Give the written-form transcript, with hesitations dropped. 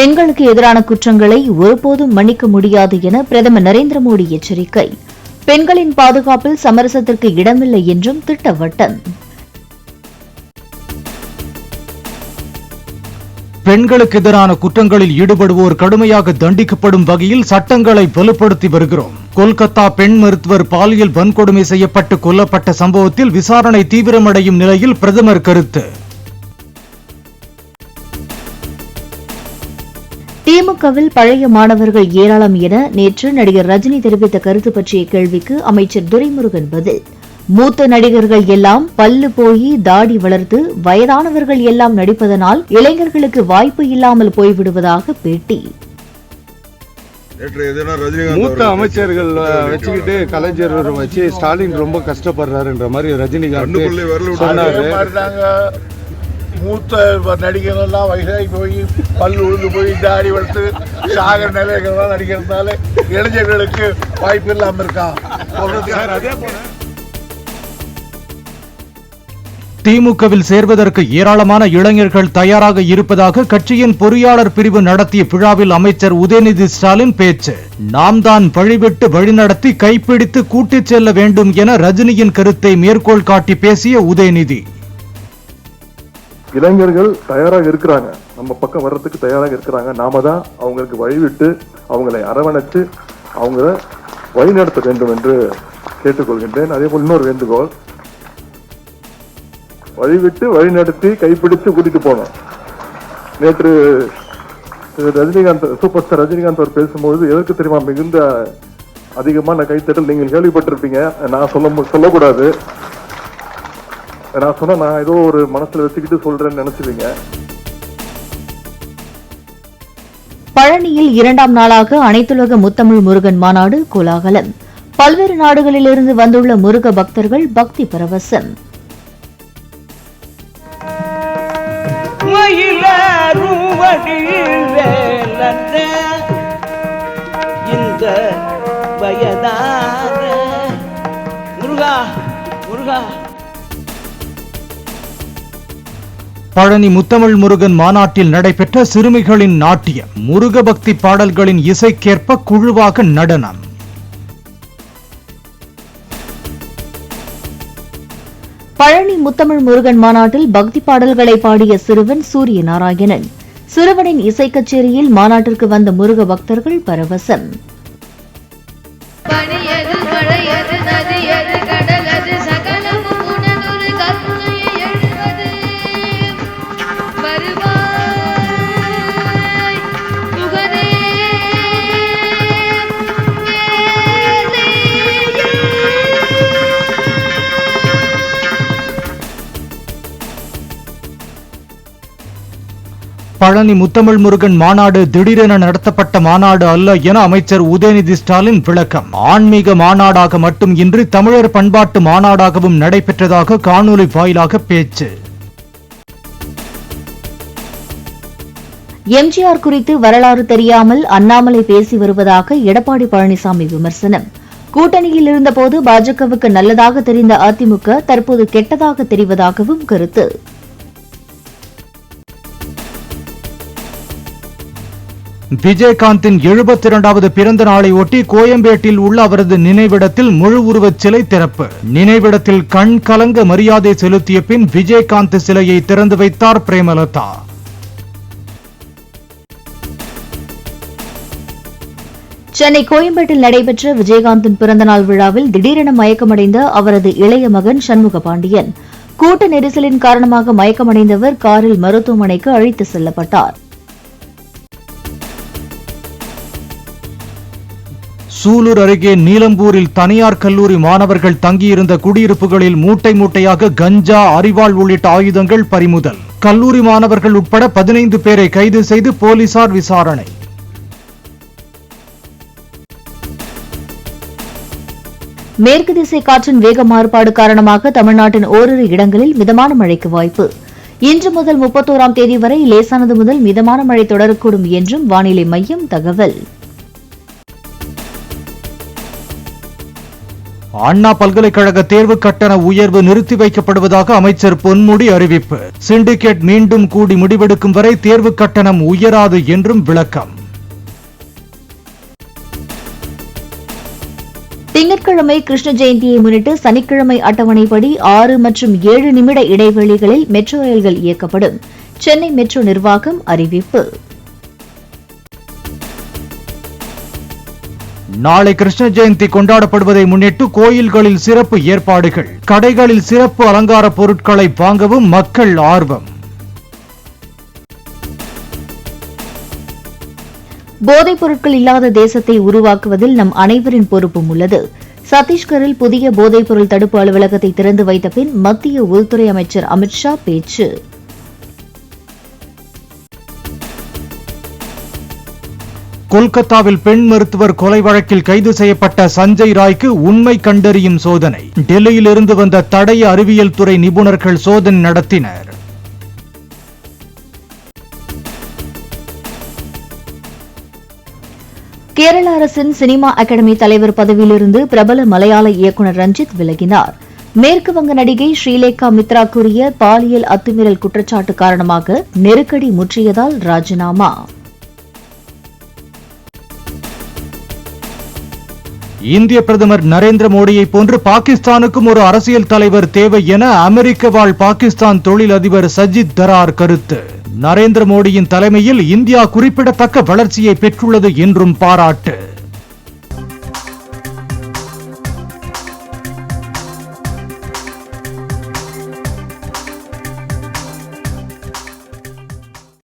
பெண்களுக்கு எதிரான குற்றங்களை ஒருபோதும் மன்னிக்க முடியாது என பிரதமர் நரேந்திர மோடி எச்சரிக்கை. பெண்களின் பாதுகாப்பில் சமரசத்திற்கு இடமில்லை என்றும் திட்டவட்டம். பெண்களுக்கு எதிரான குற்றங்களில் ஈடுபடுவோர் கடுமையாக தண்டிக்கப்படும் வகையில் சட்டங்களை வலுப்படுத்தி வருகிறோம். கொல்கத்தா பெண் மருத்துவர் பாலியல் வன்கொடுமை செய்யப்பட்டு கொல்லப்பட்ட சம்பவத்தில் விசாரணை தீவிரமடையும் நிலையில் பிரதமர் கருத்து. திமுகவில் பழைய மாணவர்கள் ஏராளம் என நேற்று நடிகர் ரஜினி தெரிவித்த கருத்து பற்றிய கேள்விக்கு அமைச்சர் துரைமுருகன் பதில். மூத்த நடிகர்கள் எல்லாம் பல்லு போய் தாடி வளர்த்து வயதானவர்கள் எல்லாம் நடிப்பதனால் இளைஞர்களுக்கு வாய்ப்பு இல்லாமல் போய்விடுவதாக பேட்டி. மூத்த அமைச்சர்கள் வச்சுக்கிட்டு கலைஞர் வச்சு ஸ்டாலின் ரொம்ப கஷ்டப்படுறாருன்ற மாதிரி ரஜினிகாந்த் சொன்னாரு. மூத்த நடிகர்கள் எல்லாம் வயசாகி போய் பல் உழுந்து போய் தாடி வளர்த்து சாகர நிலைகள்லாம் நடிக்கிறதுனால இளைஞர்களுக்கு வாய்ப்பு இல்லாமல் இருக்கான். திமுகவில் சேர்வதற்கு ஏராளமான இளைஞர்கள் தயாராக இருப்பதாக கட்சியின் பொறியாளர் பிரிவு நடத்திய விழாவில் அமைச்சர் உதயநிதி ஸ்டாலின் பேச்சு. நாம் தான் வழிவிட்டு வழிநடத்தி கைப்பிடித்து கூட்டிச் செல்ல வேண்டும் என ரஜினியின் கருத்தை மேற்கோள் காட்டி பேசிய உதயநிதி, இளைஞர்கள் தயாராக இருக்கிறாங்க, நம்ம பக்கம் வர்றதுக்கு தயாராக இருக்கிறாங்க. நாம தான் அவங்களுக்கு வழிவிட்டு அவங்களை அரவணைச்சு அவங்கள வழிநடத்த வேண்டும் என்று கேட்டுக்கொள்கின்றேன். அதே போல் இன்னொரு வேண்டுகோள், வழிவிட்டு வழிநடத்தி கைப்பிடிச்சு கூட்டிட்டு போனோம். நேற்று ரஜினிகாந்த், சூப்பர் ஸ்டார் ரஜினிகாந்த் அவர் பேசும்போது எதற்கு தெரியுமா மிகுந்த அதிகமான கைத்தட்டல் நீங்கள் கேள்விப்பட்டிருப்பீங்க. நான் சொல்லக்கூடாது. நான் சொன்னா நான் ஏதோ ஒரு மனசுல வச்சுக்கிட்டு சொல்றேன்னு நினைச்சுவீங்க. பழனியில் 2ஆம் நாளாக அனைத்துலக முத்தமிழ் முருகன் மாநாடு கோலாகலம். பல்வேறு நாடுகளிலிருந்து வந்துள்ள முருக பக்தர்கள் பக்தி பரவசம். இந்த வயதான முருகா முருகா. பழனி முத்தமிழ் முருகன் மாநாட்டில் நடைபெற்ற சிறுமிகளின் நாட்டியம். முருக பக்தி பாடல்களின் இசைக்கேற்ப குழுவாக நடனம். பழனி முத்தமிழ் முருகன் மாநாட்டில் பக்தி பாடல்களை பாடிய சிறுவன் சூரிய நாராயணன். சிறுவனின் இசை கச்சேரியில் மாநாட்டிற்கு வந்த முருக பக்தர்கள் பரவசம். பழனி முத்தமிழ் முருகன் மாநாடு திடீரென நடத்தப்பட்ட மாநாடு அல்ல என அமைச்சர் உதயநிதி ஸ்டாலின் விளக்கம். ஆன்மீக மாநாடாக மட்டும் இன்றி தமிழர் பண்பாட்டு மாநாடாகவும் நடைபெற்றதாக காணொலி வாயிலாக பேச்சு. எம்ஜிஆர் குறித்து வரலாறு தெரியாமல் அண்ணாமலை பேசி வருவதாக எடப்பாடி பழனிசாமி விமர்சனம். கூட்டணியில் இருந்தபோது பாஜகவுக்கு நல்லதாக தெரிந்த அதிமுக தற்போது கெட்டதாக தெரிவதாகவும் கருத்து. விஜயகாந்தின் 72வது பிறந்த நாளை ஒட்டி கோயம்பேட்டில் உள்ள அவரது நினைவிடத்தில் முழு உருவச் சிலை திறப்பு. நினைவிடத்தில் கண் கலங்க மரியாதை செலுத்திய பின் விஜயகாந்த் சிலையை திறந்து வைத்தார் பிரேமலதா. சென்னை கோயம்பேட்டில் நடைபெற்ற விஜயகாந்தின் பிறந்தநாள் விழாவில் திடீரென மயக்கமடைந்த அவரது இளைய மகன் சண்முக பாண்டியன். கூட்ட நெரிசலின் காரணமாக மயக்கமடைந்தவர் காரில் மருத்துவமனைக்கு அழைத்து செல்லப்பட்டார். சூலூர் அருகே நீலம்பூரில் தனியார் கல்லூரி மாணவர்கள் தங்கியிருந்த குடியிருப்புகளில் மூட்டை மூட்டையாக கஞ்சா, அரிவாள் உள்ளிட்ட ஆயுதங்கள் பறிமுதல். கல்லூரி மாணவர்கள் உட்பட 15 பேரை கைது செய்து போலீசார் விசாரணை. மேற்கு திசை காற்றின் வேக மாறுபாடு காரணமாக தமிழ்நாட்டின் ஓரிரு இடங்களில் மிதமான மழைக்கு வாய்ப்பு. இன்று முதல் 31ஆம் தேதி வரை லேசானது முதல் மிதமான மழை தொடரக்கூடும் என்றும் வானிலை மையம் தகவல். அண்ணா பல்கலைக்கழக தேர்வு கட்டண உயர்வு நிறுத்தி வைக்கப்படுவதாக அமைச்சர் பொன்முடி அறிவிப்பு. சிண்டிகேட் மீண்டும் கூடி முடிவெடுக்கும் வரை தேர்வு கட்டணம் உயராது என்றும் விளக்கம். திங்கட்கிழமை கிருஷ்ண ஜெயந்தியை முன்னிட்டு சனிக்கிழமை அட்டவணைப்படி 6 மற்றும் 7 நிமிட இடைவெளிகளில் மெட்ரோ ரயில்கள் இயக்கப்படும். சென்னை மெட்ரோ நிர்வாகம் அறிவிப்பு. நாளை கிருஷ்ண ஜெயந்தி கொண்டாடப்படுவதை முன்னிட்டு கோயில்களில் சிறப்பு ஏற்பாடுகள். கடைகளில் சிறப்பு அலங்கார பொருட்களை வாங்கவும் மக்கள் ஆர்வம். போதைப் பொருட்கள் இல்லாத தேசத்தை உருவாக்குவதில் நம் அனைவரின் பொறுப்பும் உள்ளது. சத்தீஸ்கரில் புதிய போதைப் பொருள் தடுப்பு அலுவலகத்தை திறந்து வைத்த பின் மத்திய உள்துறை அமைச்சர் அமித் ஷா பேச்சு. கொல்கத்தாவில் பெண் மருத்துவர் கொலை வழக்கில் கைது செய்யப்பட்ட சஞ்சய் ராய்க்கு உண்மை கண்டறியும் சோதனை. டெல்லியிலிருந்து வந்த தடய அறிவியல் துறை நிபுணர்கள் சோதனை நடத்தினர். கேரள அரசின் சினிமா அகாடமி தலைவர் பதவியிலிருந்து பிரபல மலையாள இயக்குநர் ரஞ்சித் விலகினார். மேற்கு வங்க நடிகை ஸ்ரீலேகா மித்ரா கூறிய பாலியல் அத்துமீறல் குற்றச்சாட்டு காரணமாக நெருக்கடி முற்றியதால் ராஜினாமா. இந்திய பிரதமர் நரேந்திர மோடியை போன்று பாகிஸ்தானுக்கும் ஒரு அரசியல் தலைவர் தேவை என அமெரிக்க வாழ் பாகிஸ்தான் தொழிலதிபர் சஜித் தரார் கருத்து. நரேந்திர மோடியின் தலைமையில் இந்தியா குறிப்பிடத்தக்க வளர்ச்சியை பெற்றுள்ளது என்றும் பாராட்டு.